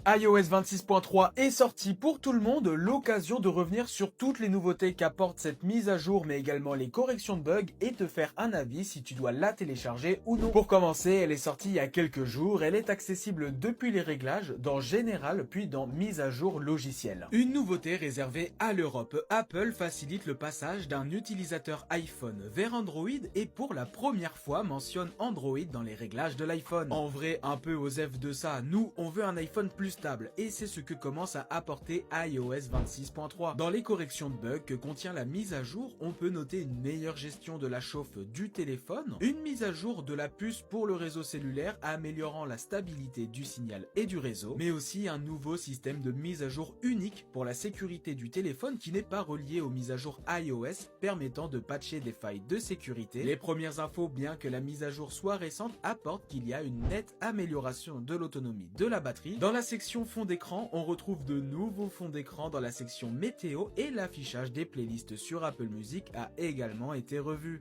iOS 26.3 est sorti pour tout le monde, l'occasion de revenir sur toutes les nouveautés qu'apporte cette mise à jour mais également les corrections de bugs et te faire un avis si tu dois la télécharger ou non. Pour commencer, elle est sortie il y a quelques jours, elle est accessible depuis les réglages, dans Général puis dans Mise à jour logicielle. Une nouveauté réservée à l'Europe, Apple facilite le passage d'un utilisateur iPhone vers Android et pour la première fois mentionne Android dans les réglages de l'iPhone. En vrai, un peu osef de ça, nous on veut un iPhone plus stable et c'est ce que commence à apporter iOS 26.3. Dans les corrections de bugs que contient la mise à jour, on peut noter une meilleure gestion de la chauffe du téléphone, une mise à jour de la puce pour le réseau cellulaire améliorant la stabilité du signal et du réseau, mais aussi un nouveau système de mise à jour unique pour la sécurité du téléphone qui n'est pas relié aux mises à jour iOS permettant de patcher des failles de sécurité. Les premières infos, bien que la mise à jour soit récente, apportent qu'il y a une nette amélioration de l'autonomie de la batterie. Dans la section fond d'écran, on retrouve de nouveaux fonds d'écran dans la section météo et l'affichage des playlists sur Apple Music a également été revu.